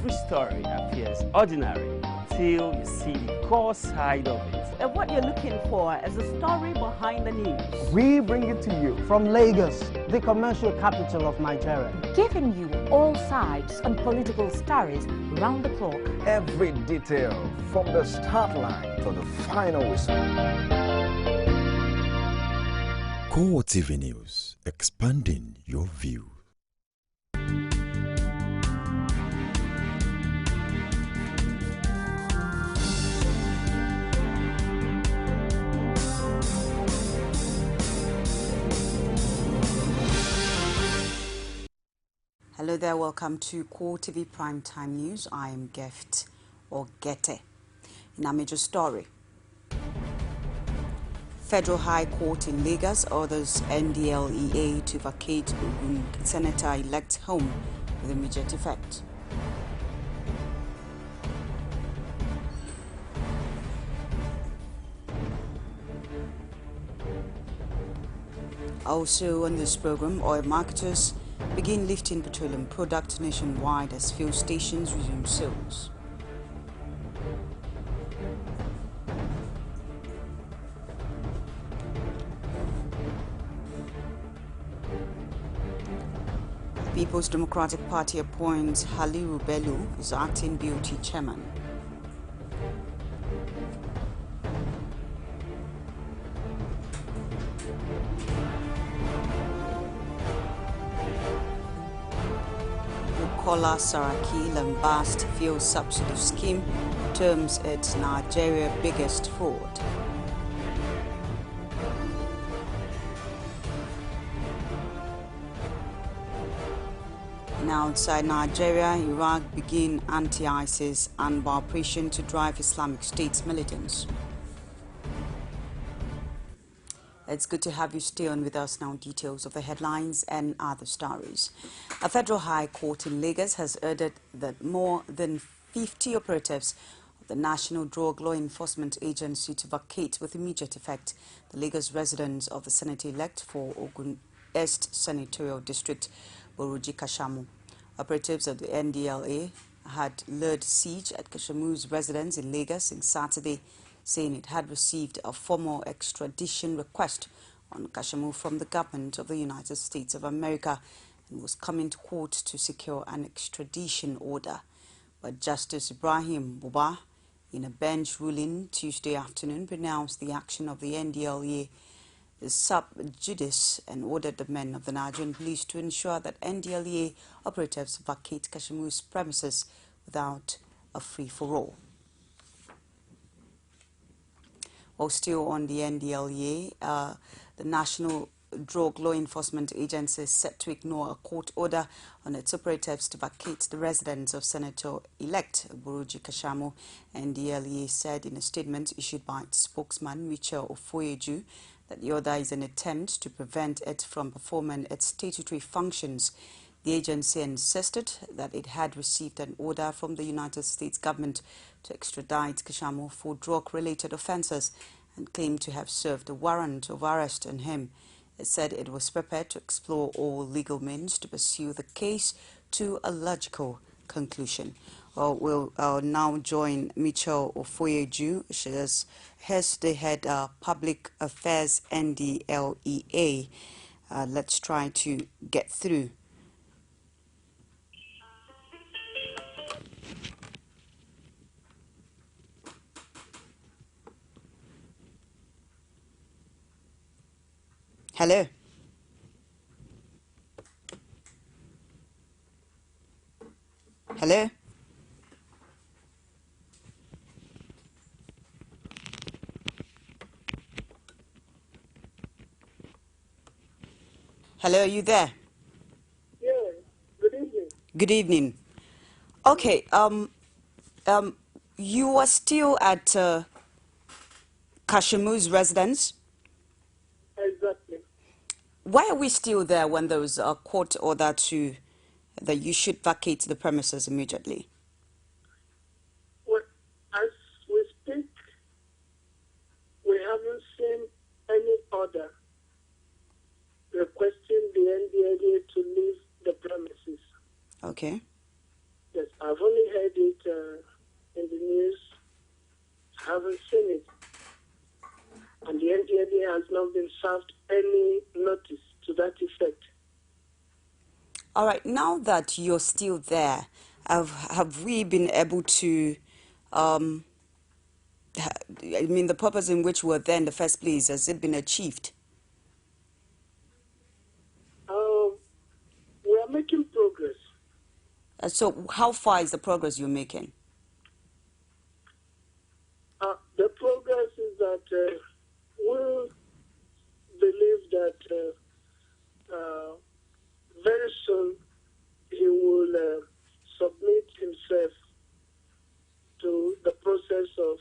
Every story appears ordinary till you see the core side of it. And what you're looking for is the story behind the news. We bring it to you from Lagos, the commercial capital of Nigeria. Giving you all sides and political stories round the clock. Every detail from the start line to the final whistle. CoreTV News, expanding your view. Hello there, welcome to CoreTV Primetime News. I am Gift or Gete. In our major story, Federal High Court in Lagos orders NDLEA to vacate Ogun Senator-elect home with immediate effect. Also on this program, oil marketers begin lifting petroleum products nationwide as fuel stations resume sales. People's Democratic Party appoints Haliru Bello as acting BOT chairman. Bukola Saraki lambast fuel subsidy scheme terms it Nigeria's biggest fraud. Now outside Nigeria, Iraq begin anti-ISIS and operation to drive Islamic State's militants. It's good to have you stay on with us now. Details of the headlines and other stories. A federal high court in Lagos has ordered that more than 50 operatives of the National Drug Law Enforcement Agency to vacate with immediate effect the Lagos residence of the Senator-elect for Ogun East Senatorial District, Boroji Kashamu. Operatives of the NDLA had laid siege at Kashamu's residence in Lagos on Saturday, saying it had received a formal extradition request on Kashamu from the government of the United States of America and was coming to court to secure an extradition order. But Justice Ibrahim Buba, in a bench ruling Tuesday afternoon, pronounced the action of the NDLA sub judice and ordered the men of the Nigerian police to ensure that NDLA operatives vacate Kashamu's premises without a free-for-all. While still on the NDLEA, the National Drug Law Enforcement Agency is set to ignore a court order on its operatives to vacate the residence of Senator-elect Boroji Kashamu. NDLEA said in a statement issued by its spokesman, Michel Ofoyeju, that the order is an attempt to prevent it from performing its statutory functions. The agency insisted that it had received an order from the United States government to extradite Kashamu for drug-related offences and claimed to have served a warrant of arrest on him. It said it was prepared to explore all legal means to pursue the case to a logical conclusion. We'll now join Michel Ofoyeju. She is the head Public Affairs NDLEA. Let's try to get through. Hello. Hello. Hello, are you there? Yeah, good evening. Good evening. Okay, you are still at Kashamu's residence? Exactly. Why are we still there when there was a court order that you should vacate the premises immediately? Well, as we speak, we haven't seen any order requesting the NDLA to leave the premises. Okay. Yes, I've only heard it in the news. I haven't seen it. And the NDLEA has not been served any notice to that effect. All right, now that you're still there, have we been able to, I mean, the purpose in which we're there in the first place, has it been achieved? We are making progress. So how far is the progress you're making? The progress is that we believe that very soon he will submit himself to the process of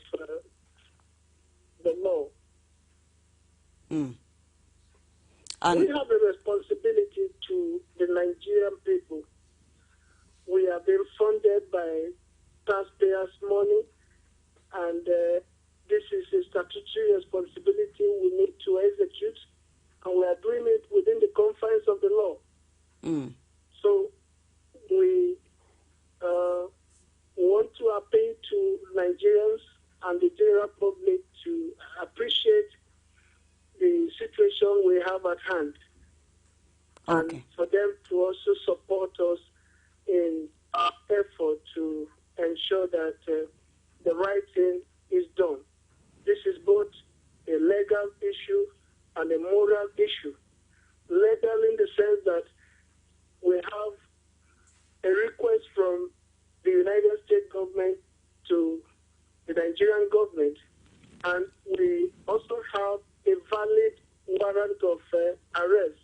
the law. Mm. We have a responsibility to the Nigerian people. We are being funded by taxpayers' money, and this is a statutory responsibility we need to execute, and we are doing it within the confines of the law. Mm. So we want to appeal to Nigerians and the general public to appreciate the situation we have at hand, Okay. and for them to also support us in our effort to ensure that the right thing is done. This is both a legal issue and a moral issue. Legal in the sense that we have a request from the United States government to the Nigerian government, and we also have a valid warrant of arrest.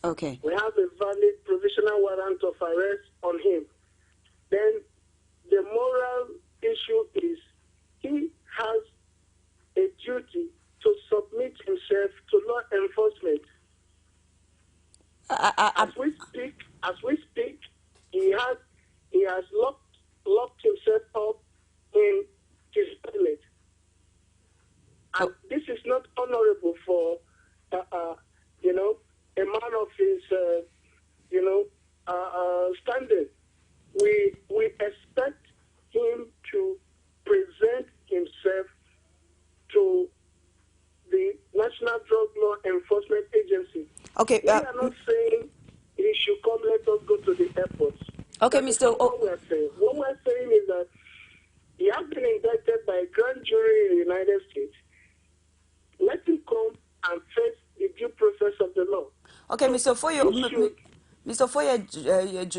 Okay. We have a valid provisional warrant of arrest on him. Then the moral issue is he has a duty to submit himself to law enforcement. As we speak, he has locked himself up in his toilet, and this is not honorable for a man of his standing. We expect him to present himself to the National Drug Law Enforcement Agency. Okay. We are not saying he should come, let us go to the airport. Okay, That is Mr. not what we're saying. What we're saying is that he has been indicted by a grand jury in the United States. Let him come and face the due process of the law. Okay, Mr. Foye,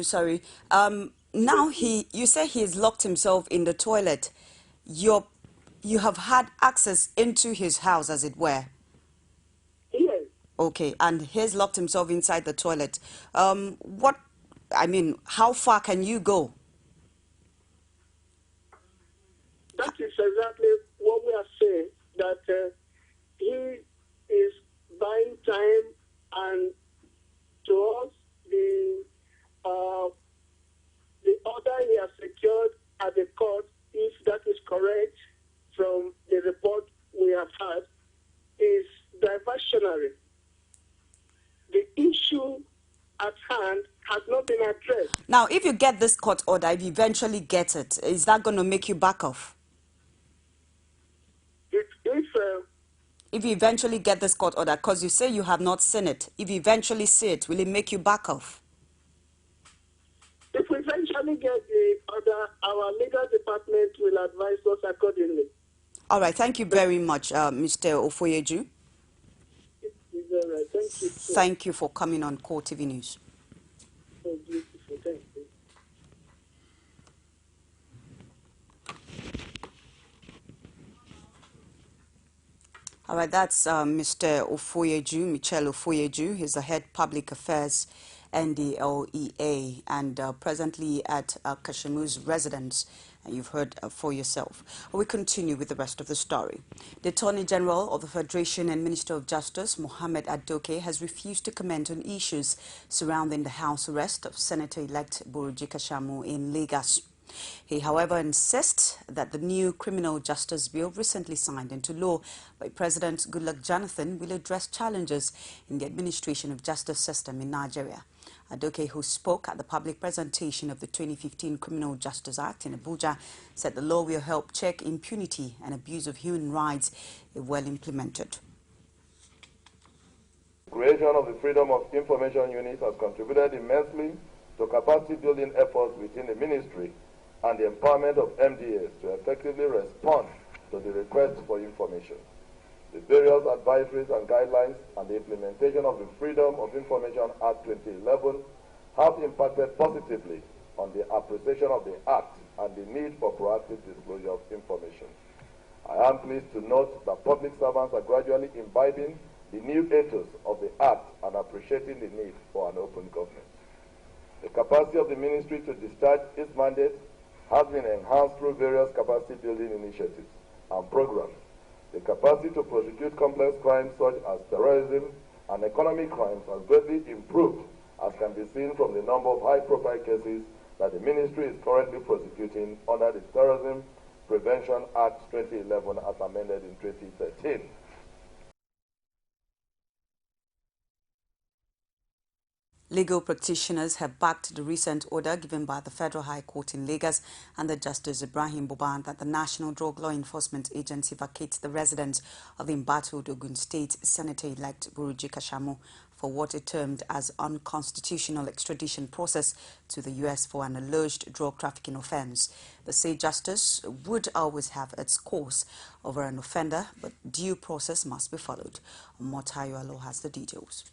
sorry. Now you say he's locked himself in the toilet. You have had access into his house, as it were. Yes. Okay, and he's locked himself inside the toilet. How far can you go? That is exactly what we are saying, that he is buying time, and to us, the order he has secured at the court, if that is correct from the report we have had, is diversionary. The issue at hand has not been addressed. Now, if you get this court order, if you eventually get it, is that going to make you back off? If you eventually get this court order, because you say you have not seen it, if you eventually see it, will it make you back off? If we eventually get the order, our legal department will advise us accordingly. All right. Thank you very much, Mr. Ofoyeju. Thank you. Thank you for coming on CoreTV News. So beautiful. Thank you. All right, that's Mr. Ofoyeju, Michelle Ofoyeju. He's the head public affairs NDLEA and presently at Kashimu's residence. And you've heard for yourself. We continue with the rest of the story. The Attorney General of the Federation and Minister of Justice, Mohammed Adoke, has refused to comment on issues surrounding the house arrest of Senator-elect Buruji Kashamu in Lagos. He, however, insists that the new criminal justice bill recently signed into law by President Goodluck Jonathan will address challenges in the administration of justice system in Nigeria. Adoke, who spoke at the public presentation of the 2015 Criminal Justice Act in Abuja, said the law will help check impunity and abuse of human rights if well implemented. Creation of the Freedom of Information Unit has contributed immensely to capacity building efforts within the ministry and the empowerment of MDAs to effectively respond to the request for information. The various advisories and guidelines and the implementation of the Freedom of Information Act 2011 have impacted positively on the appreciation of the Act and the need for proactive disclosure of information. I am pleased to note that public servants are gradually imbibing the new ethos of the Act and appreciating the need for an open government. The capacity of the ministry to discharge its mandate has been enhanced through various capacity building initiatives and programs. The capacity to prosecute complex crimes such as terrorism and economic crimes has greatly improved, as can be seen from the number of high-profile cases that the ministry is currently prosecuting under the Terrorism Prevention Act 2011 as amended in 2013. Legal practitioners have backed the recent order given by the Federal High Court in Lagos and the Justice Ibrahim Boban that the National Drug Law Enforcement Agency vacates the residence of the embattled Ogun State Senator-elect Buruji Kashamu for what it termed as unconstitutional extradition process to the U.S. for an alleged drug trafficking offense. The said justice would always have its course over an offender, but due process must be followed. Motayo Alo has the details.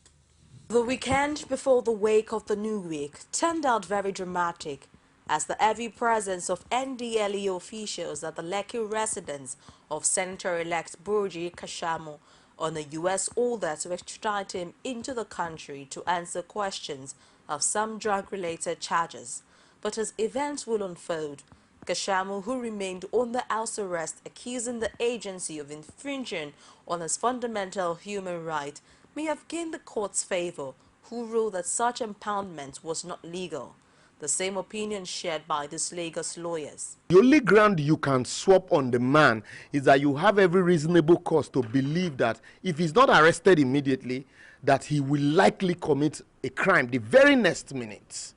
The weekend before the wake of the new week turned out very dramatic as the heavy presence of NDLEA officials at the Lekki residence of Senator-elect Buruji Kashamu on a U.S. order to extradite him into the country to answer questions of some drug-related charges. But as events will unfold, Kashamu, who remained under house arrest accusing the agency of infringing on his fundamental human right, may have gained the court's favor, who ruled that such impoundment was not legal. The same opinion shared by these Lagos lawyers. The only ground you can swap on the man is that you have every reasonable cause to believe that if he's not arrested immediately, that he will likely commit a crime the very next minute.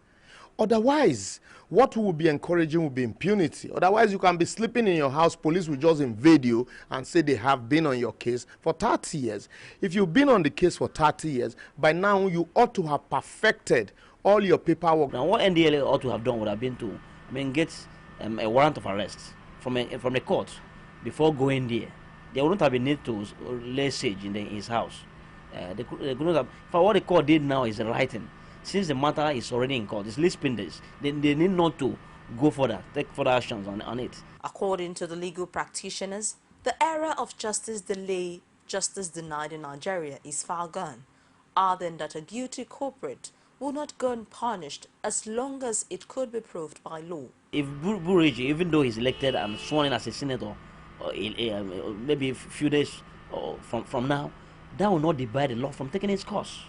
Otherwise, what will be encouraging will be impunity. Otherwise, you can be sleeping in your house, police will just invade you and say they have been on your case for 30 years. If you've been on the case for 30 years, by now you ought to have perfected all your paperwork. Now, what NDLA ought to have done would have been to get a warrant of arrest from the court before going there. There wouldn't have been need to lay siege in his house. They couldn't have. For what the court did now is writing. Since the matter is already in court, it's list pendants, then they need not to go further, take further actions on it. According to the legal practitioners, the era of justice delayed, justice denied in Nigeria is far gone, adding that a guilty culprit will not go unpunished as long as it could be proved by law. If Buruji, even though he's elected and sworn in as a senator, maybe a few days from now, that will not debar the law from taking its course.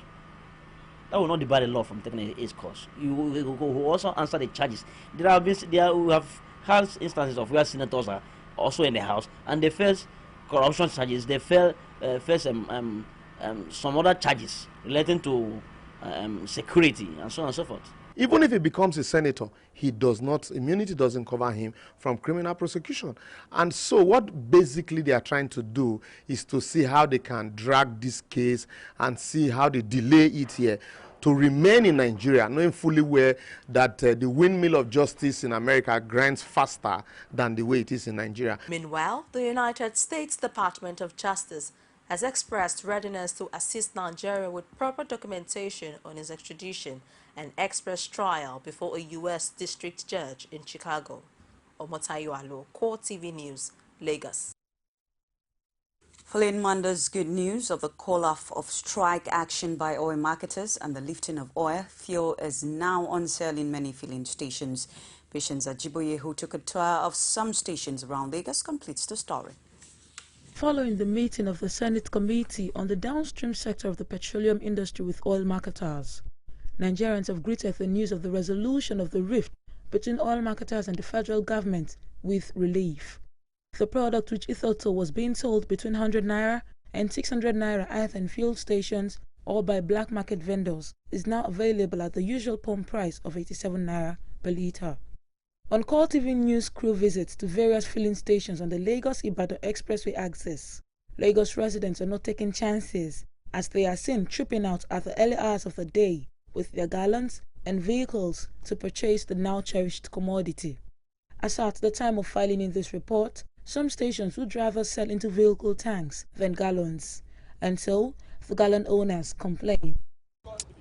That will not debar the law from taking its course. You will also answer the charges. We have had instances of where senators are also in the house and they face corruption charges. They face some other charges relating to security and so on and so forth. Even if he becomes a senator, immunity doesn't cover him from criminal prosecution. And so what basically they are trying to do is to see how they can drag this case and see how they delay it here to remain in Nigeria, knowing fully well that the windmill of justice in America grinds faster than the way it is in Nigeria. Meanwhile, the United States Department of Justice has expressed readiness to assist Nigeria with proper documentation on his extradition and express trial before a U.S. district judge in Chicago. Omotayo Alo, CoreTV News, Lagos. Following Monday's good news of the call-off of strike action by oil marketers and the lifting of oil, fuel is now on sale in many filling stations. Patience Ajiboye, who took a tour of some stations around Lagos, completes the story. Following the meeting of the Senate Committee on the downstream sector of the petroleum industry with oil marketers, Nigerians have greeted the news of the resolution of the rift between oil marketers and the federal government with relief. The product, which hitherto was being sold between 100 naira and 600 naira at and fuel stations, or by black market vendors, is now available at the usual pump price of 87 naira per litre. On CoreTV News crew visits to various filling stations on the Lagos-Ibadan Expressway axis, Lagos residents are not taking chances as they are seen trooping out at the early hours of the day with their gallons and vehicles to purchase the now cherished commodity. As at the time of filing in this report, some stations would rather sell into vehicle tanks than gallons, and so the gallon owners complain.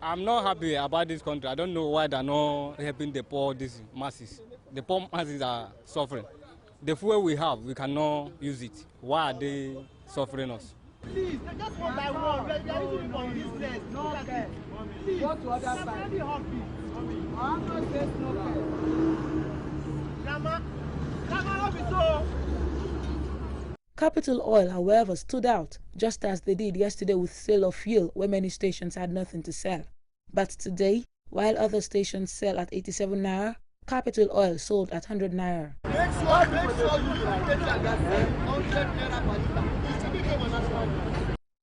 I'm not happy about this country. I don't know why they're not helping the poor, these masses. The poor masses are suffering. The fuel we have, we cannot use it. Why are they suffering us? Please, just one by one. We are using from this place. No care. Please, go to other side. I'm not just no care. Grandma, not be so. Capital Oil, however, stood out, just as they did yesterday with sale of fuel where many stations had nothing to sell. But today, while other stations sell at 87 naira, Capital Oil sold at 100 naira.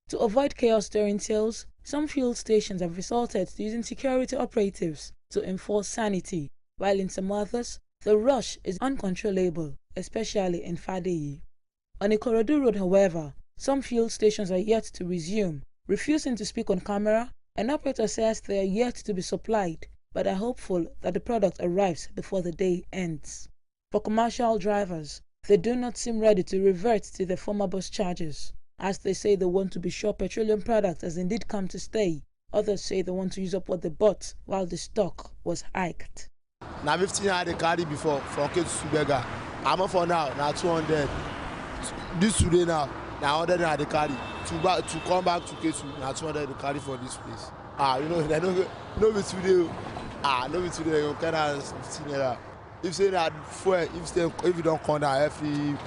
To avoid chaos during sales, some fuel stations have resorted to using security operatives to enforce sanity, while in some others, the rush is uncontrollable, especially in Fadeyi. On Ikorodu Road, however, some fuel stations are yet to resume, refusing to speak on camera. An operator says they are yet to be supplied, but are hopeful that the product arrives before the day ends. For commercial drivers, they do not seem ready to revert to their former bus charges, as they say they want to be sure petroleum products has indeed come to stay. Others say they want to use up what they bought while the stock was hiked. Now 15 I had the carry before from K to Subega. I'm for now 200. This today now 100 I had the carry. To come back to K2 now 200 the carry for this place. You know they no be today. No be today. You can 15 naira. If say that fuel, if you don't come down every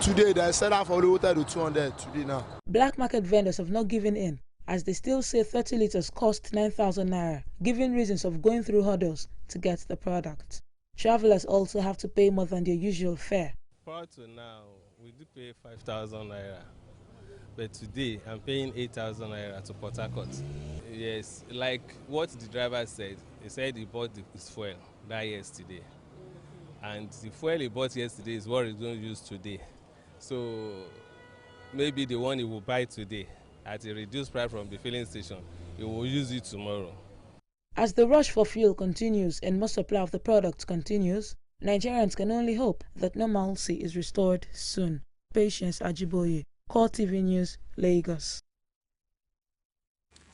today they sell out for the water to 200 today now. Black market vendors have not given in, as they still say 30 liters cost 9,000 naira, giving reasons of going through hurdles to get the product. Travelers also have to pay more than their usual fare. Prior to now, we do pay 5,000 naira, but today I'm paying 8,000 naira to Port Harcourt. Yes, like what the driver said, he said he bought his fuel that yesterday, and the fuel he bought yesterday is what he's going to use today. So maybe the one he will buy today at a reduced price from the filling station, he will use it tomorrow. As the rush for fuel continues and more supply of the product continues, Nigerians can only hope that normalcy is restored soon. Patience Ajiboye, CoreTV News, Lagos.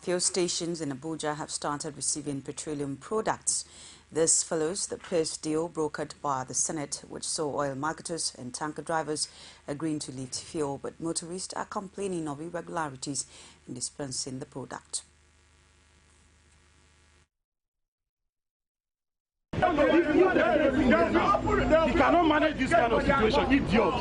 Fuel stations in Abuja have started receiving petroleum products. This follows the peace deal brokered by the Senate, which saw oil marketers and tanker drivers agreeing to lift fuel, but motorists are complaining of irregularities in dispensing the product. He cannot manage this kind of situation, idiot.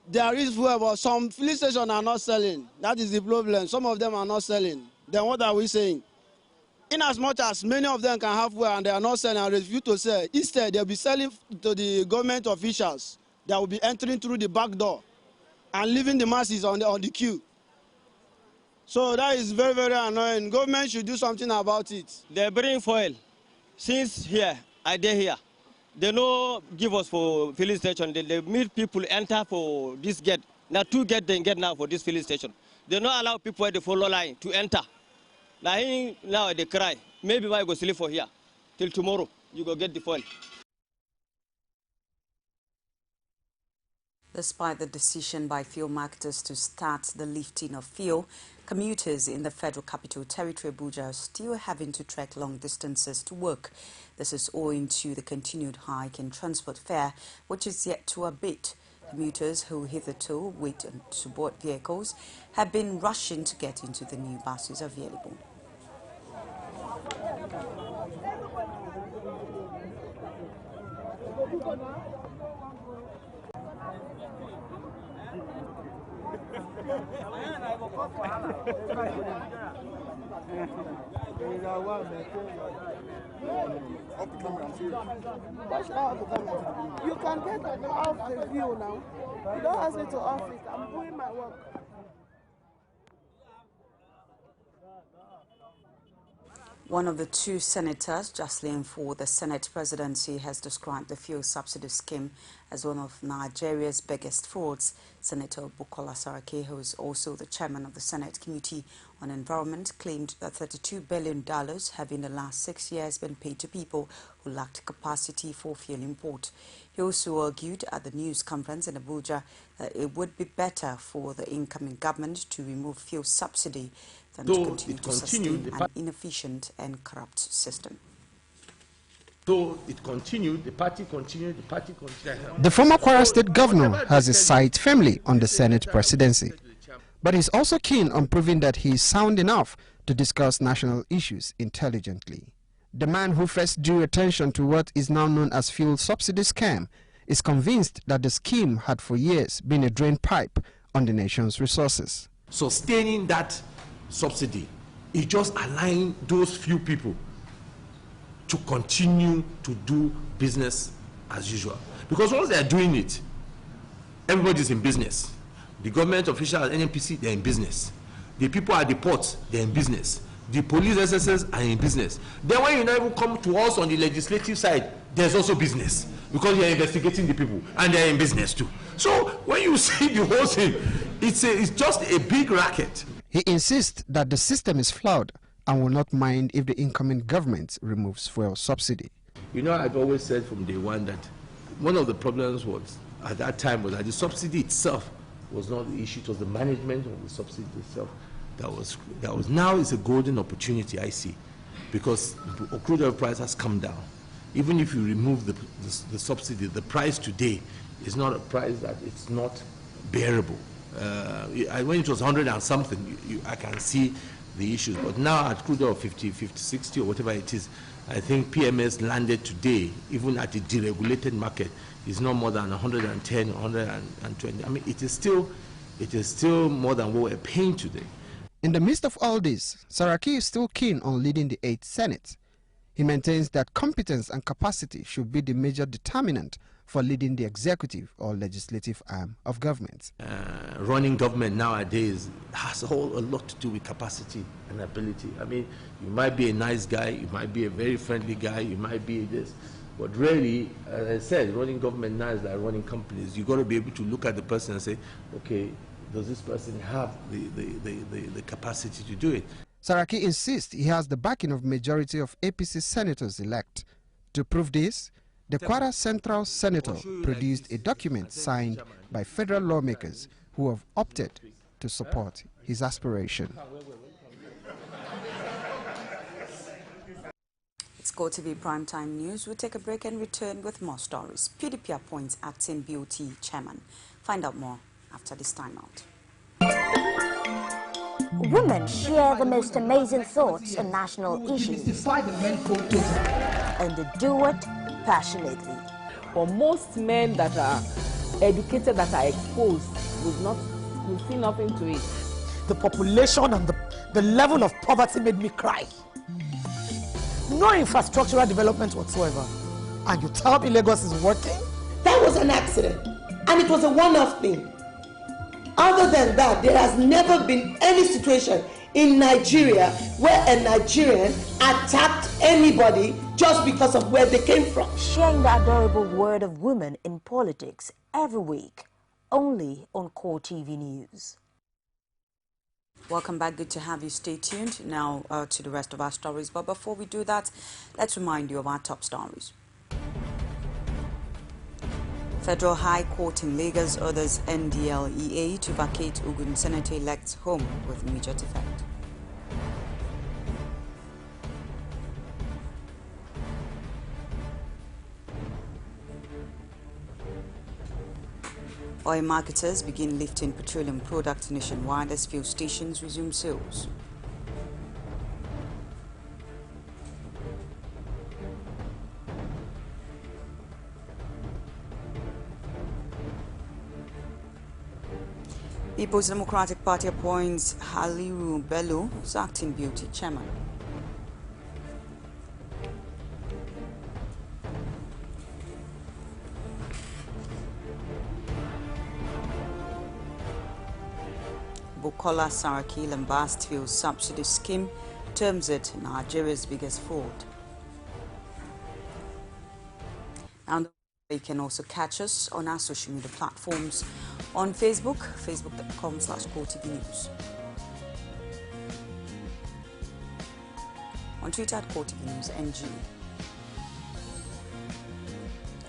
There is fuel, but some filling stations are not selling. That is the problem. Some of them are not selling. Then what are we saying? In as much as many of them can have fuel and they are not selling and refuse to sell, instead they'll be selling to the government officials that will be entering through the back door and leaving the masses on the queue. So that is very, very annoying. Government should do something about it. They bring fuel since here, I dey here. They no give us for filling station. They make people enter for this gate. Now 2 gates they get now for this filling station. They not allow people at the follow line to enter. Now they cry. Maybe I go sleep for here till tomorrow. You go get the fuel. Despite the decision by fuel marketers to start the lifting of fuel, commuters in the Federal Capital Territory Abuja are still having to trek long distances to work. This is owing to the continued hike in transport fare, which is yet to abate. Commuters who hitherto wait to board vehicles have been rushing to get into the new buses available. You can get off the view now. You don't ask me to off it. I'm doing my work. One of the two senators, Jocelyn for the Senate presidency, has described the fuel subsidy scheme as one of Nigeria's biggest frauds. Senator Bukola Saraki, who is also the chairman of the Senate Committee on Environment, claimed that $32 billion have in the last 6 years been paid to people who lacked capacity for fuel import. He also argued at the news conference in Abuja that it would be better for the incoming government to remove fuel subsidy than to continue to sustain an inefficient and corrupt system. So it continued, the party continued. The former Kwara State governor has his sight firmly on the Senate presidency, but he's also keen on proving that he is sound enough to discuss national issues intelligently. The man who first drew attention to what is now known as fuel subsidy scam is convinced that the scheme had for years been a drain pipe on the nation's resources. Sustaining that subsidy is just allowing those few people to continue to do business as usual. Because once they are doing it, everybody's in business. The government officials, NNPC, they're in business. The people at the ports, they're in business. The police SSS are in business. Then when you now even come to us on the legislative side, there's also business. Because you're investigating the people, and they're in business too. So when you see the whole thing, it's just a big racket. He insists that the system is flawed and will not mind if the incoming government removes fuel subsidy. You know, I've always said from day one that one of the problems was, at that time, was that the subsidy itself was not the issue. It was the management of the subsidy itself that was now is a golden opportunity, I see, because the crude oil price has come down. Even if you remove the subsidy, the price today is not a price that it's not bearable. When it was 100 and something, I can see the issues. But now at crude oil 50, 60 or whatever it is, I think PMS landed today, even at the deregulated market, is not more than 110, 120. I mean, it is still more than what we're paying today. In the midst of all this, Saraki is still keen on leading the 8th Senate. He maintains that competence and capacity should be the major determinant for leading the executive or legislative arm of government. Running government nowadays has a lot to do with capacity and ability. I mean, you might be a nice guy, you might be a very friendly guy, you might be this, but really, as I said, running government now is like running companies. You've got to be able to look at the person and say, okay, does this person have the capacity to do it? Saraki insists he has the backing of majority of APC senators-elect. To prove this, the Kwara Central Senator produced a document signed by federal lawmakers who have opted to support his aspiration. It's CoreTV Primetime News. We'll take a break and return with more stories. PDP appoints acting BOT chairman. Find out more after this time out. Women share the most amazing thoughts on national issues, and they do it passionately. For most men that are educated, that are exposed, will see nothing to it. The population and the level of poverty made me cry. No infrastructural development whatsoever. And you tell me Lagos is working? That was an accident, and it was a one-off thing. Other than that, there has never been any situation in Nigeria where a Nigerian attacked anybody just because of where they came from. Sharing the adorable word of women in politics every week, only on CoreTV News. Welcome back. Good to have you. Stay tuned now to the rest of our stories. But before we do that, let's remind you of our top stories. Federal High Court in Lagos orders NDLEA to vacate Ogun Senator-elect's home with immediate effect. Oil marketers begin lifting petroleum products nationwide as fuel stations resume sales. People's Democratic Party appoints Haliru Bello as acting BOT chairman. Bukola Saraki lambast fuel subsidy scheme, terms it Nigeria's biggest fraud. And you can also catch us on our social media platforms on Facebook, facebook.com/CoreTV News. On Twitter at CoreTV News NG.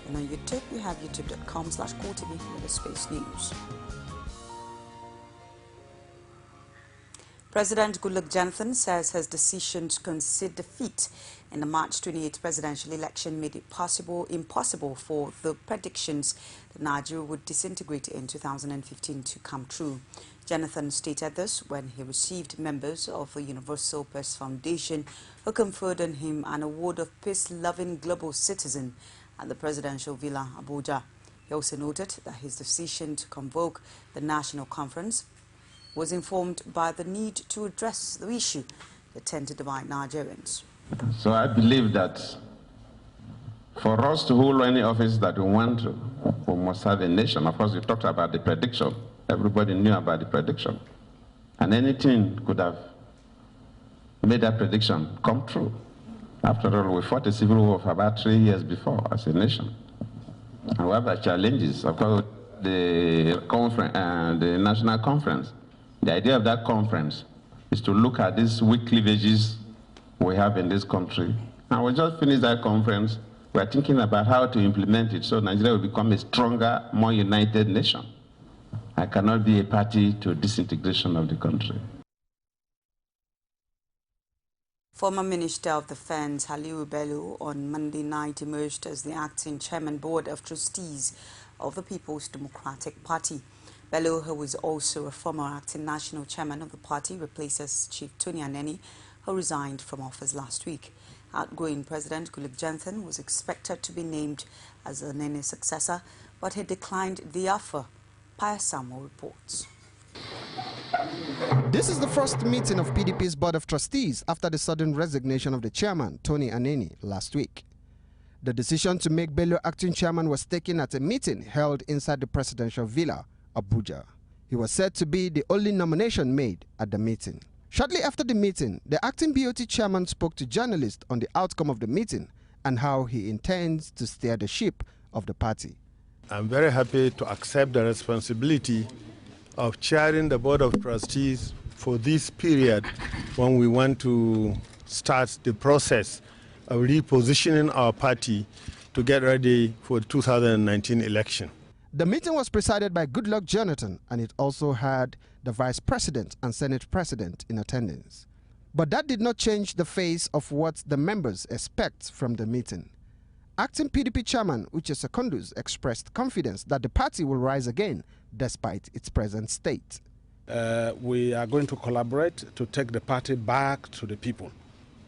And on YouTube, we have youtube.com/CoreTV with the space news. President Goodluck Jonathan says his decision to concede defeat in the March 28 presidential election made it impossible for the predictions that Nigeria would disintegrate in 2015 to come true. Jonathan stated this when he received members of the Universal Peace Foundation who conferred on him an award of peace-loving global citizen at the presidential villa, Abuja. He also noted that his decision to convoke the National Conference was informed by the need to address the issue that tend to divide Nigerians. So I believe that for us to hold any office that we want to, we must have a nation. Of course, you talked about the prediction. Everybody knew about the prediction. And anything could have made that prediction come true. After all, we fought a civil war for about 3 years before as a nation. And we have our challenges. Of course, the National Conference. The idea of that conference is to look at these weak cleavages we have in this country. And we just finished that conference. We're thinking about how to implement it so Nigeria will become a stronger, more united nation. I cannot be a party to disintegration of the country. Former Minister of Defense Haliru Bello on Monday night emerged as the acting chairman board of trustees of the People's Democratic Party. Bello, who is also a former acting national chairman of the party, replaces Chief Tony Aneni, who resigned from office last week. Outgoing President Goodluck Jonathan was expected to be named as Aneni's successor, but he declined the offer. Pius Samuel reports. This is the first meeting of PDP's Board of Trustees after the sudden resignation of the chairman, Tony Aneni, last week. The decision to make Bello acting chairman was taken at a meeting held inside the presidential villa, Abuja. He was said to be the only nomination made at the meeting. Shortly after the meeting, the acting BOT chairman spoke to journalists on the outcome of the meeting and how he intends to steer the ship of the party. I'm very happy to accept the responsibility of chairing the Board of Trustees for this period when we want to start the process of repositioning our party to get ready for the 2019 election. The meeting was presided by Goodluck Jonathan, and it also had the Vice President and Senate President in attendance. But that did not change the face of what the members expect from the meeting. Acting PDP Chairman Uche Secondus expressed confidence that the party will rise again despite its present state. We are going to collaborate to take the party back to the people,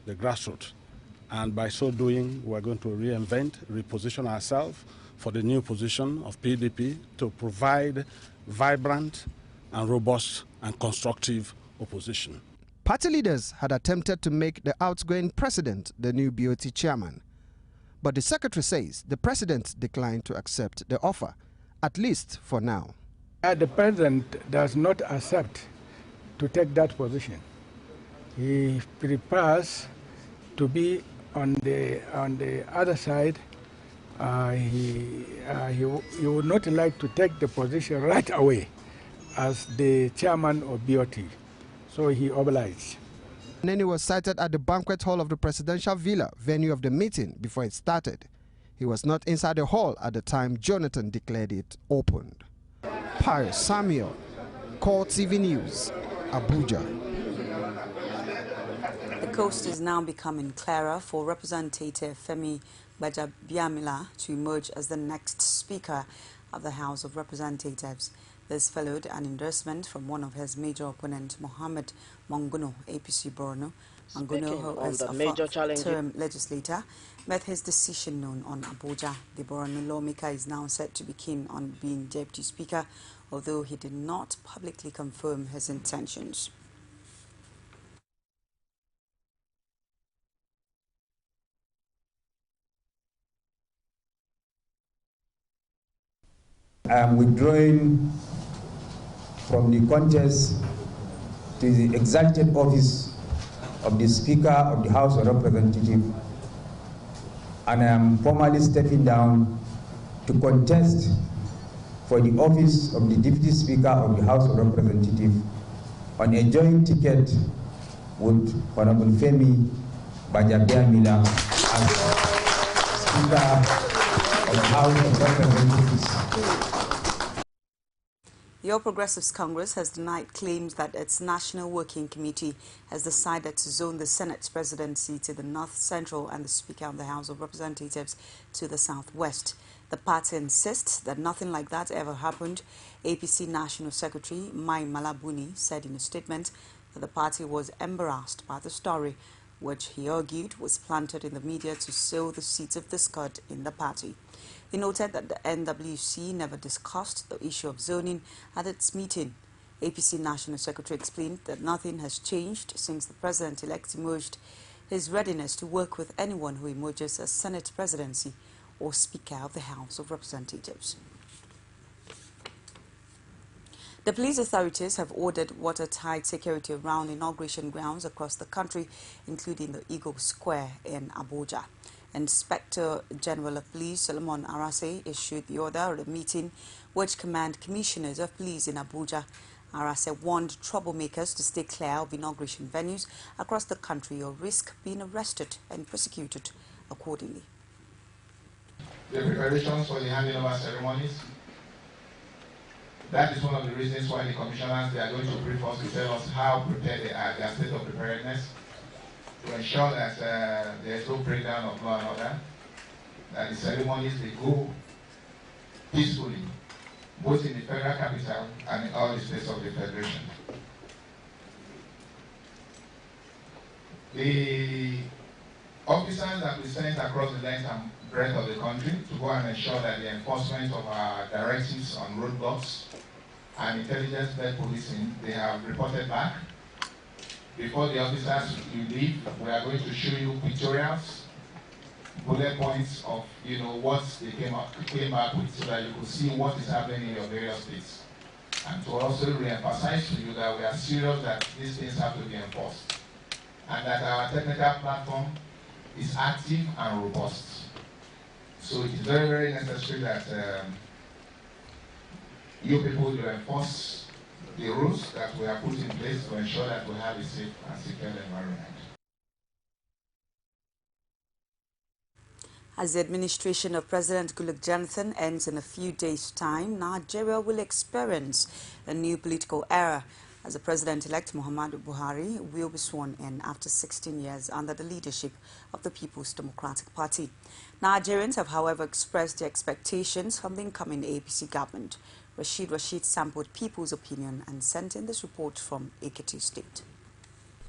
the grassroots. And by so doing, we are going to reinvent, reposition ourselves for the new position of PDP to provide vibrant and robust and constructive opposition. Party leaders had attempted to make the outgoing president the new BOT chairman. But the secretary says the president declined to accept the offer, at least for now. The president does not accept to take that position. He prefers to be on the other side. He would not like to take the position right away as the chairman of BOT, so he obliged. Nene was sighted at the banquet hall of the presidential villa, venue of the meeting, before it started. He was not inside the hall at the time Jonathan declared it opened. Pius Samuel, CoreTV News, Abuja. The coast is now becoming clearer for Representative Femi Gbajabiamila to emerge as the next Speaker of the House of Representatives. This followed an endorsement from one of his major opponents, Mohammed Monguno, APC Borno. Monguno, who is a fourth-term legislator, made his decision known on Abuja. The Borno lawmaker is now set to be keen on being Deputy Speaker, although he did not publicly confirm his intentions. I am withdrawing from the contest to the exalted office of the Speaker of the House of Representatives, and I am formally stepping down to contest for the office of the Deputy Speaker of the House of Representatives on a joint ticket with Honorable Femi Bajabiamila as Speaker of the House of Representatives. The All Progressives Congress has denied claims that its National Working Committee has decided to zone the Senate's presidency to the North Central and the Speaker of the House of Representatives to the Southwest. The party insists that nothing like that ever happened. APC National Secretary Mai Malabuni said in a statement that the party was embarrassed by the story, which he argued was planted in the media to sow the seeds of discord in the party. He noted that the NWC never discussed the issue of zoning at its meeting. APC National Secretary explained that nothing has changed since the president-elect emerged his readiness to work with anyone who emerges as Senate presidency or Speaker of the House of Representatives. The police authorities have ordered watertight security around inauguration grounds across the country, including the Eagle Square in Abuja. Inspector General of Police Solomon Arase issued the order at a meeting which command commissioners of police in Abuja. Arase warned troublemakers to stay clear of inauguration venues across the country or risk being arrested and prosecuted accordingly. The preparations for the handing over ceremonies. That is one of the reasons why the commissioners, they are going to brief us to tell us how prepared they are, their state of preparedness, to ensure that there is no breakdown of law and order, that the ceremonies, they go peacefully, both in the federal capital and in all the states of the Federation. The officers that we sent across the length and breadth of the country to go and ensure that the enforcement of our directives on roadblocks and intelligence-led policing, they have reported back. Before the officers you leave, we are going to show you pictorials, bullet points of what they came up with, so that you could see what is happening in your various states. And to also re-emphasize to you that we are serious that these things have to be enforced, and that our technical platform is active and robust. So it is very, very necessary that you people will enforce the rules that we have put in place to ensure that we have a safe and secure environment. As the administration of President Goodluck Jonathan ends in a few days' time, Nigeria will experience a new political era, as the President-elect Muhammadu Buhari will be sworn in after 16 years under the leadership of the People's Democratic Party. Nigerians have, however, expressed their expectations from the incoming APC government. Rashid sampled people's opinion and sent in this report from Ekiti State.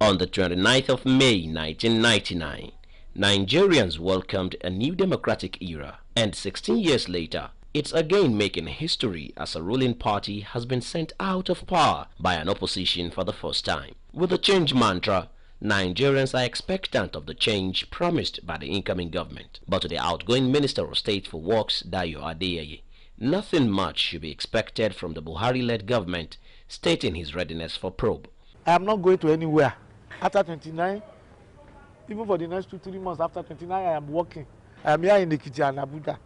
On the 29th of May 1999, Nigerians welcomed a new democratic era, and 16 years later, it's again making history as a ruling party has been sent out of power by an opposition for the first time. With the change mantra, Nigerians are expectant of the change promised by the incoming government. But to the outgoing Minister of State for Works, Dayo Adeyeye, nothing much should be expected from the Buhari-led government, stating his readiness for probe. I am not going to anywhere. After 29, even for the next 2-3 months after 29, I am working. I am here in Ekiti and Abuja.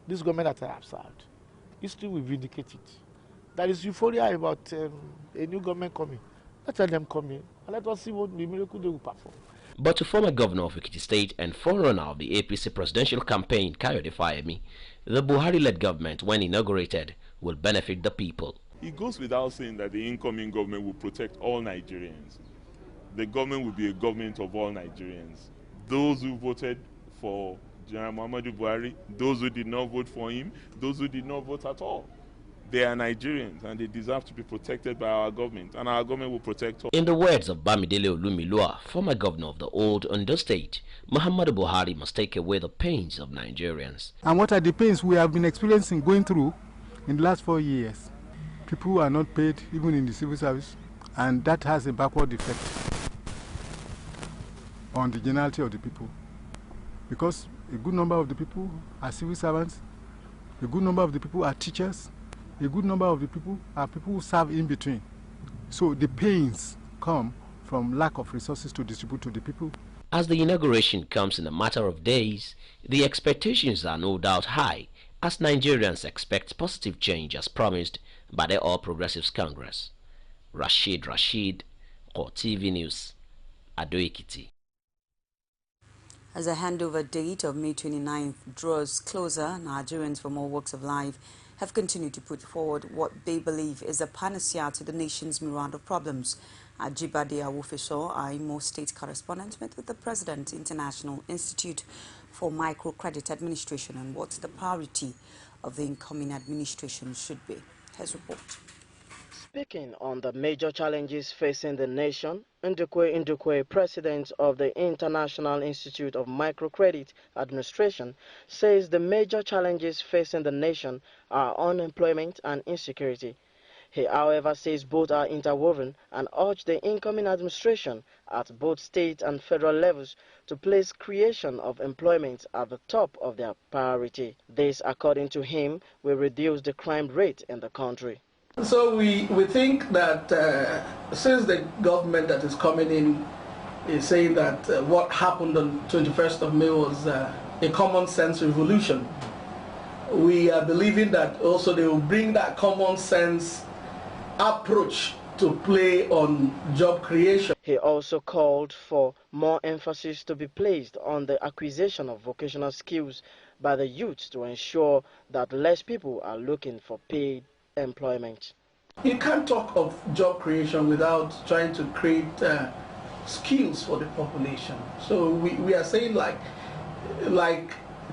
This government that I have served, history will vindicate it. There is euphoria about a new government coming. Let them come in and let us see what the miracle they will perform. But to former governor of Ekiti State and forerunner of the APC presidential campaign, Kayode Fayemi, the Buhari-led government, when inaugurated, will benefit the people. It goes without saying that the incoming government will protect all Nigerians. The government will be a government of all Nigerians. Those who voted for General Muhammadu Buhari, those who did not vote for him, those who did not vote at all. They are Nigerians and they deserve to be protected by our government, and our government will protect all. In the words of Bamidele Olumilua, former governor of the old Ondo State, Muhammadu Buhari must take away the pains of Nigerians. And what are the pains we have been experiencing going through in the last 4 years? People are not paid even in the civil service, and that has a backward effect on the generality of the people. Because a good number of the people are civil servants, a good number of the people are teachers, a good number of the people are people who serve in between. So the pains come from lack of resources to distribute to the people. As the inauguration comes in a matter of days, the expectations are no doubt high, as Nigerians expect positive change as promised by the All Progressives Congress. Rashid, CoreTV News, Ado-Ekiti. As the handover date of May 29th draws closer, Nigerians from all walks of life have continued to put forward what they believe is a panacea to the nation's myriad of problems. Ajibade Awofeso, our Imo State correspondent, met with the President, International Institute for Microcredit Administration, on what the priority of the incoming administration should be. His report. Speaking on the major challenges facing the nation, Ndukwe, president of the International Institute of Microcredit Administration, says the major challenges facing the nation are unemployment and insecurity. He, however, says both are interwoven and urged the incoming administration at both state and federal levels to place creation of employment at the top of their priority. This, according to him, will reduce the crime rate in the country. So we think that since the government that is coming in is saying that what happened on 21st of May was a common sense revolution, we are believing that also they will bring that common sense approach to play on job creation. He also called for more emphasis to be placed on the acquisition of vocational skills by the youth to ensure that less people are looking for paid employment. You can't talk of job creation without trying to create skills for the population. So we are saying like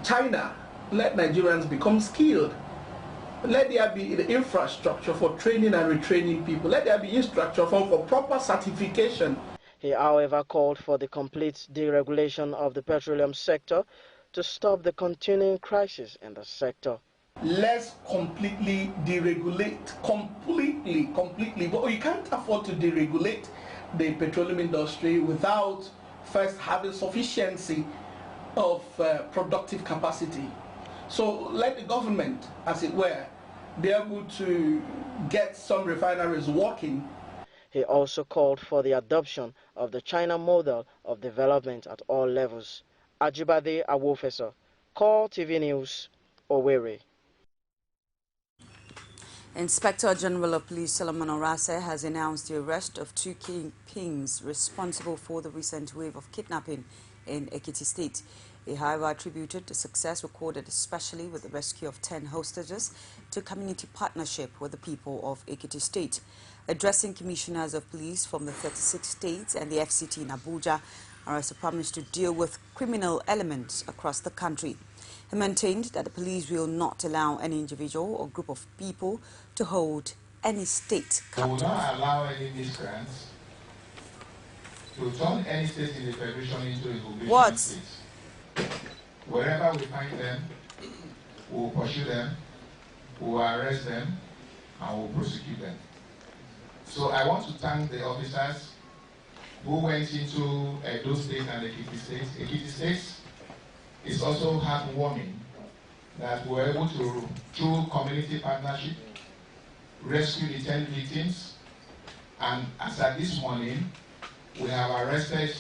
China, let Nigerians become skilled. Let there be the infrastructure for training and retraining people. Let there be infrastructure for proper certification. He, however, called for the complete deregulation of the petroleum sector to stop the continuing crisis in the sector. Let's completely deregulate, completely. But you can't afford to deregulate the petroleum industry without first having sufficiency of productive capacity. So let the government, as it were, be able to get some refineries working. He also called for the adoption of the China model of development at all levels. Ajibade Awofeso, CoreTV News, Owerri. Inspector General of Police Solomon Orase has announced the arrest of two kingpins responsible for the recent wave of kidnapping in Ekiti State. He, however, attributed the success recorded, especially with the rescue of 10 hostages, to community partnership with the people of Ekiti State. Addressing commissioners of police from the 36 states and the FCT in Abuja, Orase promised to deal with criminal elements across the country. He maintained that the police will not allow any individual or group of people to hold any state captive. We will not allow any miscreants to turn any state in the federation into a revolutionary state. Wherever we find them, we will pursue them, we will arrest them, and we will prosecute them. So I want to thank the officers who went into Edo State and Ekiti State. Ekiti State is also heartwarming that we were able to, through community partnership, rescue the 10 victims. And as at this morning, we have arrested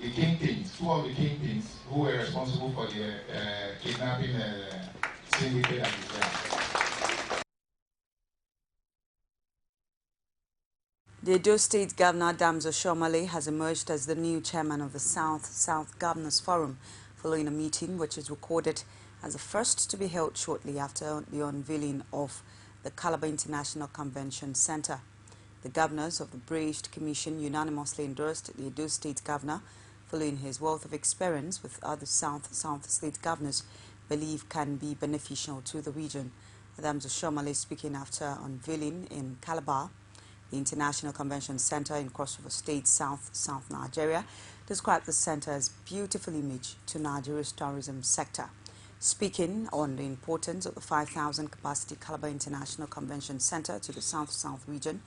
the kingpins, two of the kingpins who were responsible for the kidnapping syndicate at Israel. The Edo State Governor Adams Oshiomhole has emerged as the new chairman of the South Governors Forum, following a meeting which is recorded as the first to be held shortly after the unveiling of the Calabar International Convention Center. The governors of the Braced Commission unanimously endorsed the Edo State Governor, following his wealth of experience with other South State governors believe can be beneficial to the region. Adams Oshiomhole, speaking after unveiling in Calabar, the International Convention Center in Cross River State, South Nigeria, described the center as beautiful image to Nigeria's tourism sector. Speaking on the importance of the 5,000 capacity Calabar International Convention Center to the South region,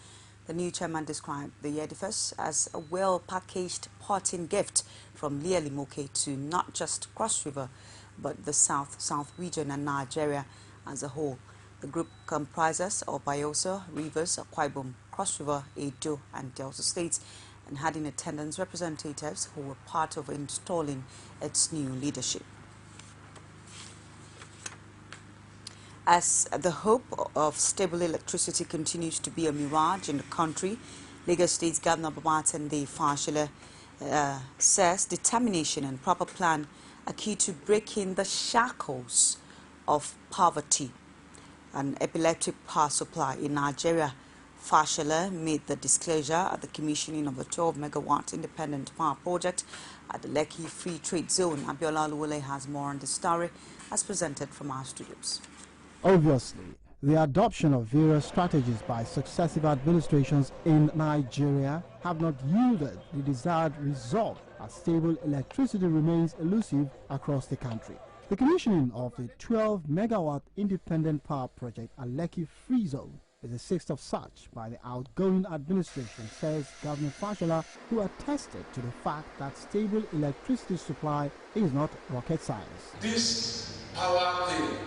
the new chairman described the edifice as a well-packaged parting gift from Lielimoke to not just Cross River, but the South region and Nigeria as a whole. The group comprises of Bayelsa, Rivers, Akwa Ibom, Cross River, Edo, and Delta states, and had in attendance representatives who were part of installing its new leadership. As the hope of stable electricity continues to be a mirage in the country, Lagos State Governor Babatunde Fashola says determination and proper plan are key to breaking the shackles of poverty and epileptic power supply in Nigeria. Fashola made the disclosure at the commissioning of a 12-megawatt independent power project at the Lekki Free Trade Zone. Abiola Oluwole has more on the story as presented from our studios. Obviously, the adoption of various strategies by successive administrations in Nigeria have not yielded the desired result, as stable electricity remains elusive across the country. The commissioning of the 12-megawatt independent power project at Lekki Free Zone is the sixth of such by the outgoing administration, says Governor Fashola, who attested to the fact that stable electricity supply is not rocket science. This power thing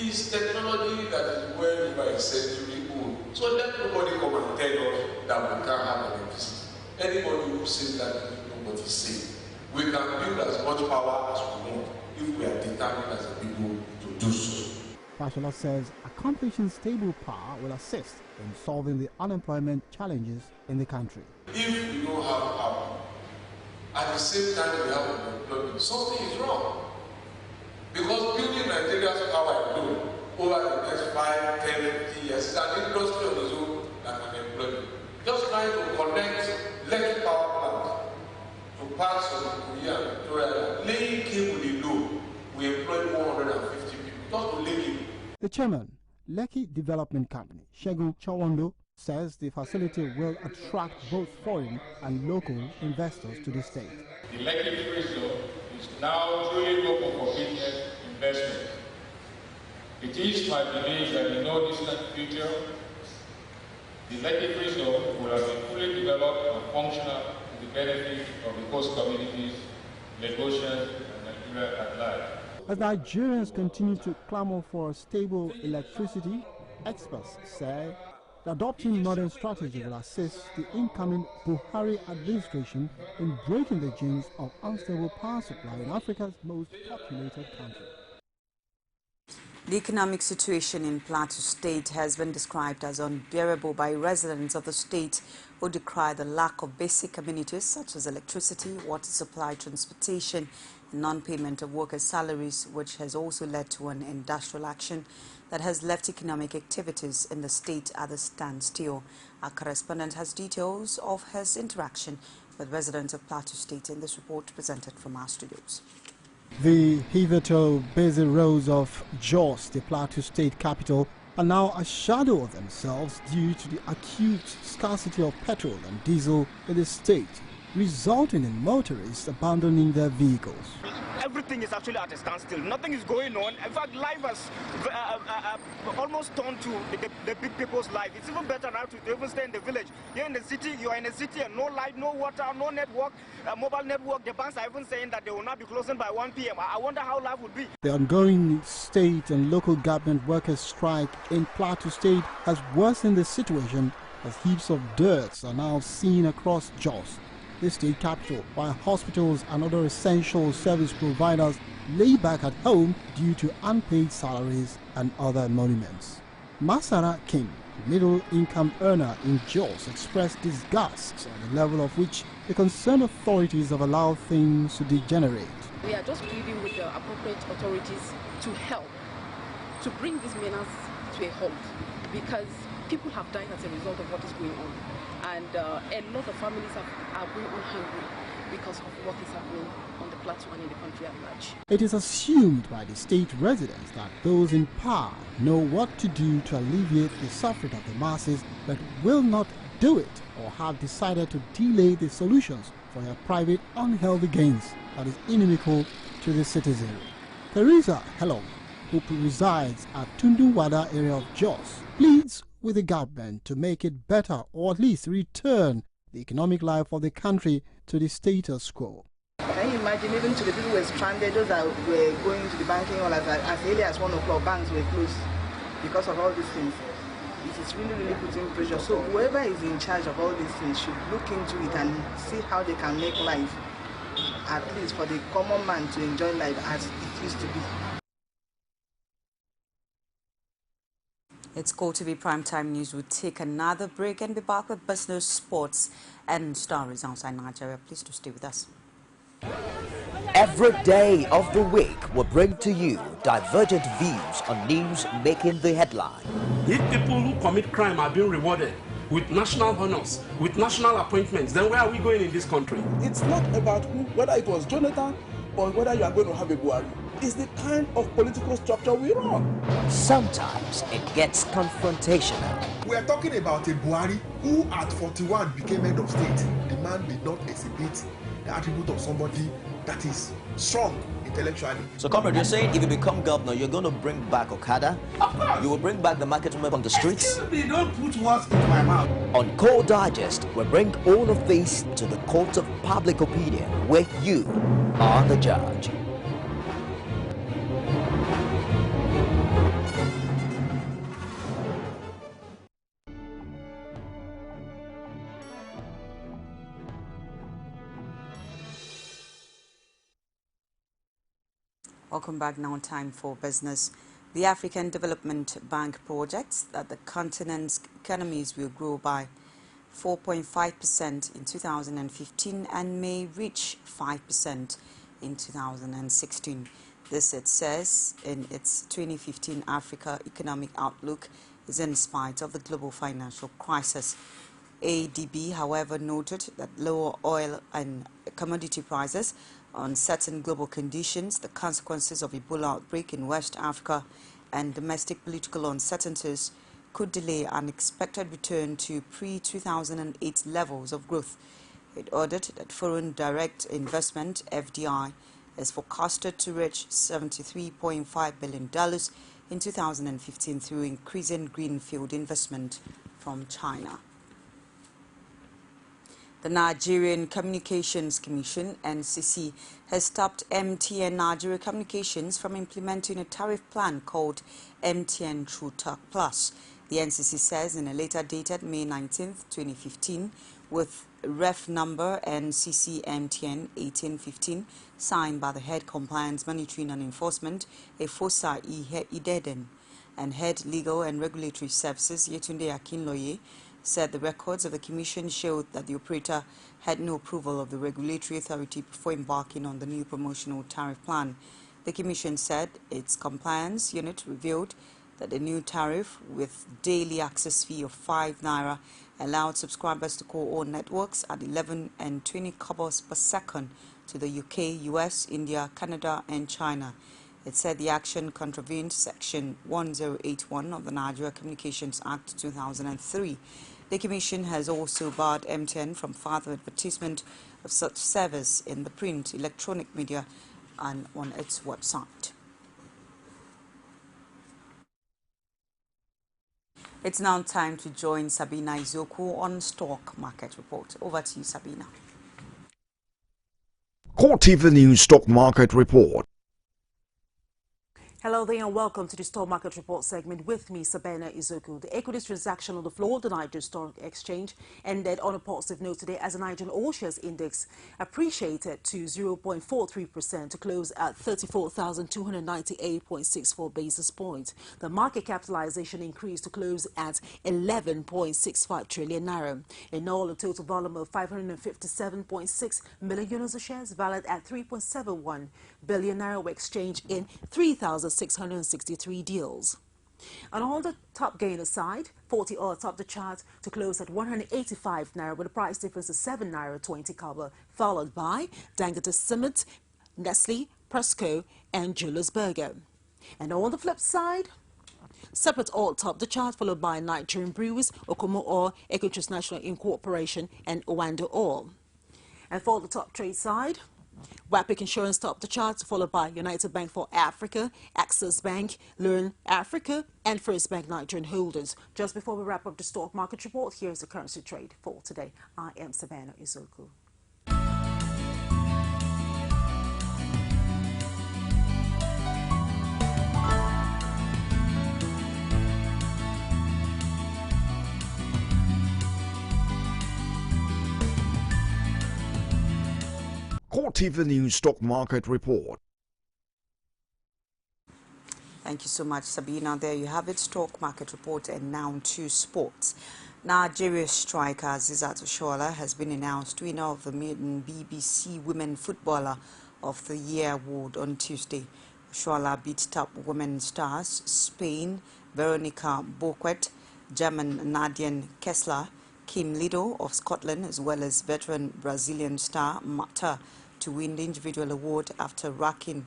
is technology that is well over a century old. So let nobody come and tell us that we can't have electricity. Anybody who says that, nobody says. We can build as much power as we want if we are determined as a people to do so. Fashola says accomplishing stable power will assist in solving the unemployment challenges in the country. If we don't have power, at the same time we have unemployment, something is wrong. Because building Nigeria's power alone over the next 5, 10, 15 years is an industry of its own and unemployment. Just trying to connect Lekki power plant to parts of Korea and Victoria, laying cable alone, we employ 150 people just to lay cable. The chairman, Lekki Development Company, Shegun Chawando, says the facility will attract both foreign and local investors to the state. The Lekki Free Zone is now truly open for business investment. It is my belief that in no distant future, the Lekki Free Zone will have been fully developed and functional to the benefit of the coast communities, Lagosians, and Nigeria at large. As Nigerians continue to clamor for stable electricity, experts say that adopting modern strategy will assist the incoming Buhari administration in breaking the chains of unstable power supply in Africa's most populated country. The economic situation in Plateau State has been described as unbearable by residents of the state who decry the lack of basic amenities such as electricity, water supply, transportation, and non-payment of workers' salaries, which has also led to an industrial action that has left economic activities in the state at a standstill. Our correspondent has details of his interaction with residents of Plateau State in this report presented from our studios. The hitherto busy roads of Jos, the Plateau State capital, are now a shadow of themselves due to the acute scarcity of petrol and diesel in the state, resulting in motorists abandoning their vehicles. Everything is actually at a standstill. Nothing is going on. In fact, life has almost turned to the big people's life. It's even better now to even stay in the village. Here in the city, you are in the city and no light, no water, no network, mobile network. The banks are even saying that they will not be closing by 1 p.m. I wonder how life would be. The ongoing state and local government workers' strike in Plateau State has worsened the situation as heaps of dirt are now seen across Jos, the state capital, while hospitals and other essential service providers lay back at home due to unpaid salaries and other emoluments. Masara Kim, middle-income earner in Jos, expressed disgust at the level of which the concerned authorities have allowed things to degenerate. We are just pleading with the appropriate authorities to help, to bring this menace to a halt, because people have died as a result of what is going on. And a lot of families are going on hungry because of what is happening on the plateau and in the country at large. It is assumed by the state residents that those in power know what to do to alleviate the suffering of the masses, but will not do it or have decided to delay the solutions for their private unhealthy gains that is inimical to the citizenry. Teresa Helom, who resides at Tundunwada area of Jos, pleads with the government to make it better or at least return the economic life of the country to the status quo. Can you imagine, even to the people who were stranded, those that were going to the banking hall as early as 1 o'clock, banks were closed because of all these things. it is really, really putting pressure. So whoever is in charge of all these things should look into it and see how they can make life, at least for the common man, to enjoy life as it used to be. It's CoreTV Primetime News. We'll take another break and be back with business, sports, and stories outside Nigeria. Please do stay with us. Every day of the week will bring to you divergent views on news making the headline. If people who commit crime are being rewarded with national honors, with national appointments, then where are we going in this country? It's not about whether it was Jonathan or whether you are going to have a Buhari. It's the kind of political structure we run. Sometimes it gets confrontational. We are talking about a Buhari who at 41 became head of state. The man did not exhibit the attribute of somebody that is strong intellectually. So, comrade, you're saying if you become governor, you're going to bring back Okada? Of course. You will bring back the market women on the streets? Excuse me, don't put words into my mouth. On Core Digest, we bring all of this to the court of public opinion, where you are the judge. Welcome back. Now time for business. The African Development Bank projects that the continent's economies will grow by 4.5% in 2015 and may reach 5% in 2016. This, it says, in its 2015 Africa Economic Outlook, is in spite of the global financial crisis. ADB, however, noted that lower oil and commodity prices, uncertain global conditions, the consequences of Ebola outbreak in West Africa, and domestic political uncertainties could delay an expected return to pre-2008 levels of growth. It ordered that foreign direct investment, FDI, is forecasted to reach $73.5 billion in 2015 through increasing greenfield investment from China. The Nigerian Communications Commission, NCC, has stopped MTN Nigeria Communications from implementing a tariff plan called MTN True Talk Plus. The NCC says in a letter dated May 19, 2015, with ref number NCC MTN 1815, signed by the Head Compliance, Monitoring and Enforcement, Efosa Ideden, and Head Legal and Regulatory Services, Yetunde Akinloye, said the records of the Commission showed that the operator had no approval of the regulatory authority before embarking on the new promotional tariff plan. The Commission said its compliance unit revealed that the new tariff, with daily access fee of 5 naira, allowed subscribers to call all networks at 11 and 20 kobos per second to the UK, US, India, Canada and China. It said the action contravened Section 1081 of the Nigeria Communications Act 2003. The Commission has also barred MTN from further advertisement of such service in the print, electronic media and on its website. It's now time to join Sabina Izoku on Stock Market Report. Over to you, Sabina. CoreTV News Stock Market Report. Hello there and welcome to the Stock Market Report segment with me, Sabina Izoku. The equities transaction on the floor of the Nigeria Stock Exchange ended on a positive note today as the Nigerian All-Shares Index appreciated to 0.43% to close at 34,298.64 basis points. The market capitalization increased to close at 11.65 trillion naira. In all, a total volume of 557.6 million units of shares valued at 3.71 billion naira were exchanged in 3,663 deals. And on the top gainer side, 40 oil topped the chart to close at 185 naira with a price difference of 7 naira 20 kobo, followed by Dangote Cement, Nestle, Presco and Julius Berger. And on the flip side, separate oil topped the chart, followed by Nigerian Breweries, Okomo Oil, Equitrust National Incorporation and Owando Oil. And for the top trade side, WAPIC Insurance topped the charts, followed by United Bank for Africa, Access Bank, Learn Africa, and First Bank Nigerian Holders. Just before we wrap up the stock market report, here's the currency trade for today. I am Sabina Izoku. CoreTV News Stock Market Report. Thank you so much, Sabina. There you have it, stock market report, and now to sports. Nigeria striker Azeezat Oshoala has been announced winner of the maiden BBC Women Footballer of the Year award on Tuesday. Oshoala beat top women stars Spain Veronica Boquet, German Nadine Kessler, Kim Lido of Scotland, as well as veteran Brazilian star Marta to win the individual award after racking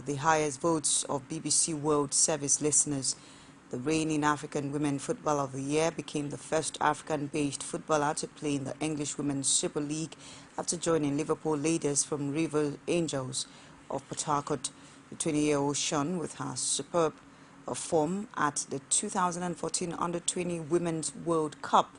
the highest votes of BBC World Service listeners. The reigning African Women Footballer of the Year became the first African-based footballer to play in the English Women's Super League after joining Liverpool Ladies from River Angels of Port Harcourt. The 20-year-old shone with her superb form at the 2014 Under-20 Women's World Cup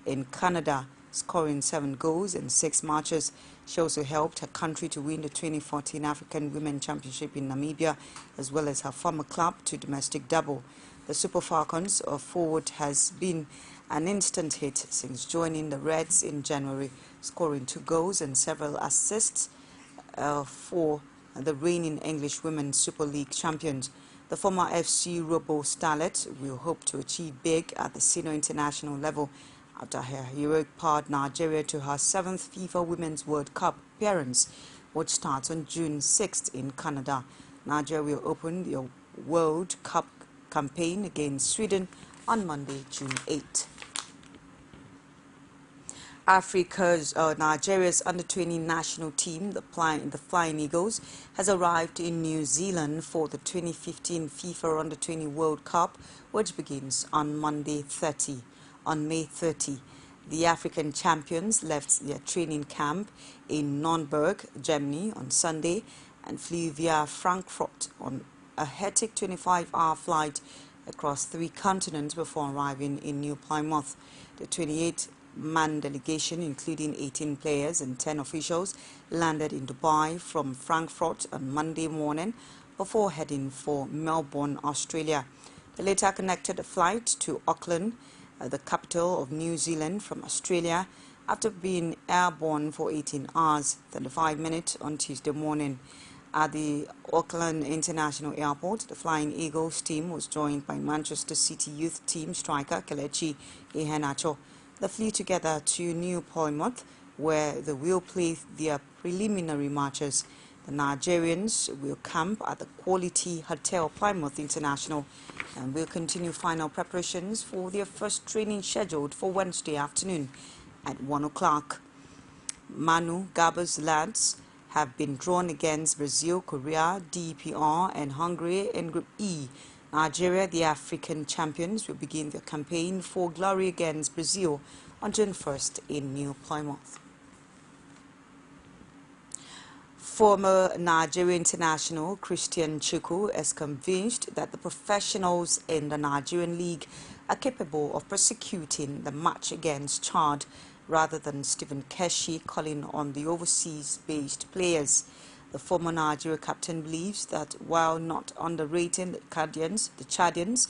in Canada, scoring 7 goals in 6 matches. She also helped her country to win the 2014 African Women Championship in Namibia, as well as her former club to domestic double. The Super Falcons forward has been an instant hit since joining the Reds in January, scoring 2 goals and several assists for the reigning English Women's Super League champions. The former FC Robo Starlet will hope to achieve big at the senior international level after her heroic powered Nigeria to her 7th FIFA Women's World Cup appearance, which starts on June 6th in Canada. Nigeria will open the World Cup campaign against Sweden on Monday, June 8th. Nigeria's under-20 national team, the Flying Eagles, has arrived in New Zealand for the 2015 FIFA Under-20 World Cup, which begins on May 30. The African champions left their training camp in Nuremberg, Germany on Sunday and flew via Frankfurt on a hectic 25-hour flight across 3 continents before arriving in New Plymouth. The 28-man delegation, including 18 players and 10 officials, landed in Dubai from Frankfurt on Monday morning before heading for Melbourne, Australia. They later connected a flight to Auckland, the capital of New Zealand, from Australia after being airborne for 18 hours, 35 minutes on Tuesday morning. At the Auckland International Airport, the Flying Eagles team was joined by Manchester City youth team striker Kelechi Iheanacho. They flew together to New Plymouth, where they will play their preliminary matches. The Nigerians will camp at the Quality Hotel Plymouth International and will continue final preparations for their first training scheduled for Wednesday afternoon at 1 o'clock. Manu Gaba's lads have been drawn against Brazil, Korea, DPR and Hungary in Group E. Nigeria, the African champions, will begin their campaign for glory against Brazil on June 1st in New Plymouth. Former Nigeria international Christian Chukwu is convinced that the professionals in the Nigerian league are capable of prosecuting the match against Chad rather than Stephen Keshi calling on the overseas-based players. The former Nigeria captain believes that while not underrating the Chadians,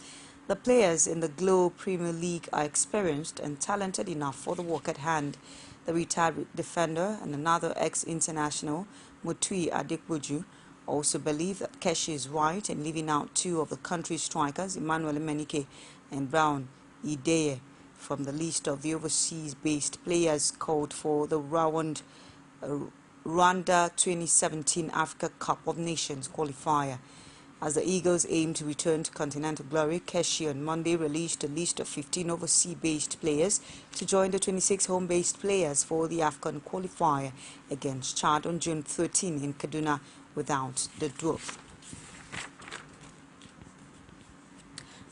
the players in the Globe Premier League are experienced and talented enough for the work at hand. The retired defender and another ex-international, Mutui Adekbuju, also believe that Keshi is right in leaving out 2 of the country's strikers, Emmanuel Emenike and Brown Ideye, from the list of the overseas-based players called for the Rwanda 2017 Africa Cup of Nations qualifier. As the Eagles aim to return to continental glory, Keshi on Monday released a list of 15 overseas-based players to join the 26 home-based players for the AFCON qualifier against Chad on June 13 in Kaduna without the dwarf.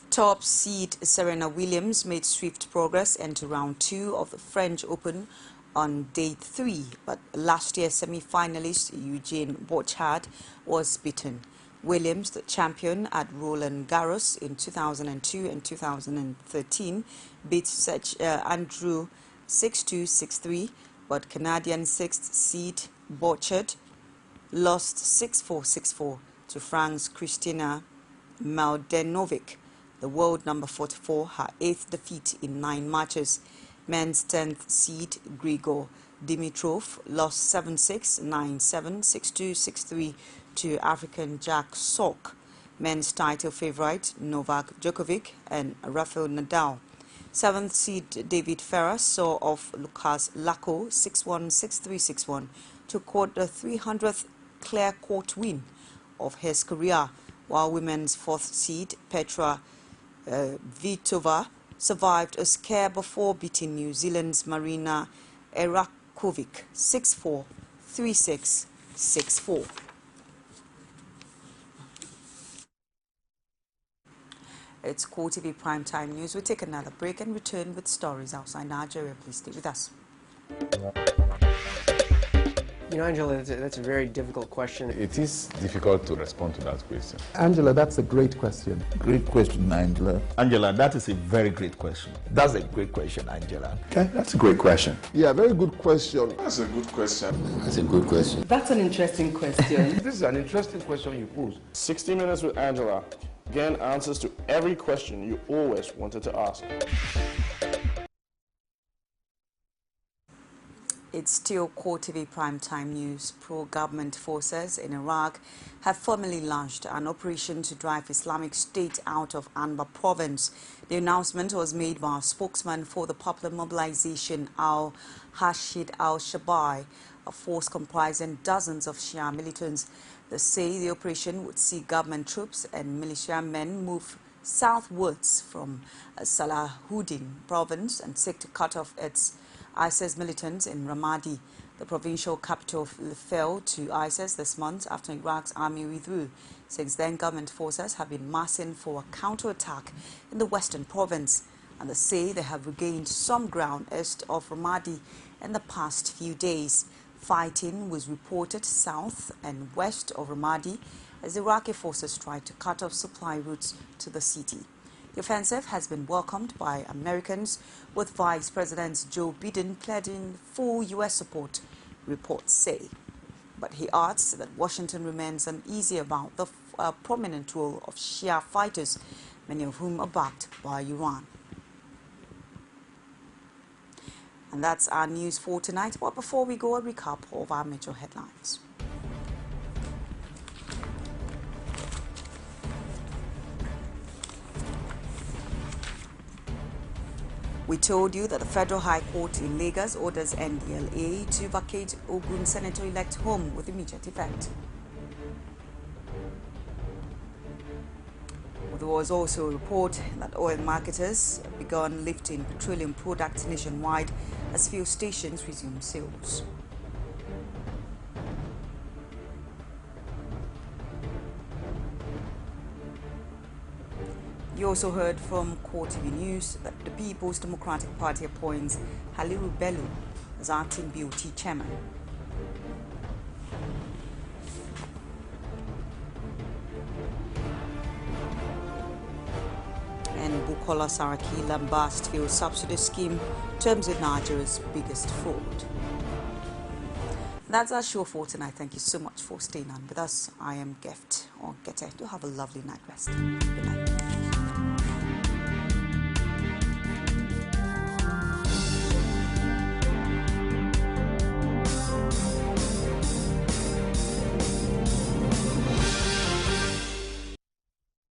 Top seed Serena Williams made swift progress into round 2 of the French Open on day 3, but last year's semi-finalist Eugene Bouchard was beaten. Williams, the champion at Roland Garros in 2002 and 2013, beat Andrew 6-2, 6-3, but Canadian 6th seed Bouchard lost 6-4, 6-4 to France's Kristina Mladenovic, the world number 44, her 8th defeat in 9 matches. Men's 10th seed Grigor Dimitrov lost 7-6, 9-7, 6-2, 6-3 to African Jack Sock. Men's title favorite Novak Djokovic and Rafael Nadal. 7th seed David Ferrer saw off Lucas Lacko 6-1, 6-3, 6-1 to record the 300th clear court win of his career, while women's 4th seed Petra Vitova survived a scare before beating New Zealand's Marina Erakovic 6-4, 3-6, 6-4. It's CoreTV Primetime News. We'll take another break and return with stories outside Nigeria. Please stay with us. You know, Angela, that's a very difficult question. It is difficult to respond to that question. Angela, that's a great question. Great question, Angela. Angela, that is a very great question. That's a great question, Angela. Okay, that's a great question. Yeah, very good question. That's a good question. That's a good question. That's an interesting question. This is an interesting question you pose. 60 Minutes with Angela. Again, answers to every question you always wanted to ask. It's still CoreTV Primetime News. Pro-government forces in Iraq have formally launched an operation to drive Islamic State out of Anbar province. The announcement was made by a spokesman for the Popular Mobilization Al-Hashid al-Shabai, a force comprising dozens of Shia militants. They say the operation would see government troops and militia men move southwards from Salahuddin province and seek to cut off its ISIS militants in Ramadi. The provincial capital fell to ISIS this month after Iraq's army withdrew. Since then, government forces have been massing for a counterattack in the western province, and they say they have regained some ground east of Ramadi in the past few days. Fighting was reported south and west of Ramadi as Iraqi forces tried to cut off supply routes to the city. The offensive has been welcomed by Americans, with Vice President Joe Biden pledging full U.S. support, reports say. But he adds that Washington remains uneasy about the prominent role of Shia fighters, many of whom are backed by Iran. And that's our news for tonight. But before we go, a recap of our major headlines. We told you that the Federal High Court in Lagos orders NDLA to vacate Ogun Senator-elect home with immediate effect. There was also a report that oil marketers have begun lifting petroleum products nationwide as fuel stations resume sales. You also heard from CoreTV News that the People's Democratic Party appoints Haliru Bello as acting BOT chairman. And Bukola Saraki lambast fuel subsidy scheme terms with Nigeria's biggest fraud. That's our show for tonight. Thank you so much for staying on with us. I am Gift or Gete. You have a lovely night rest. Good night.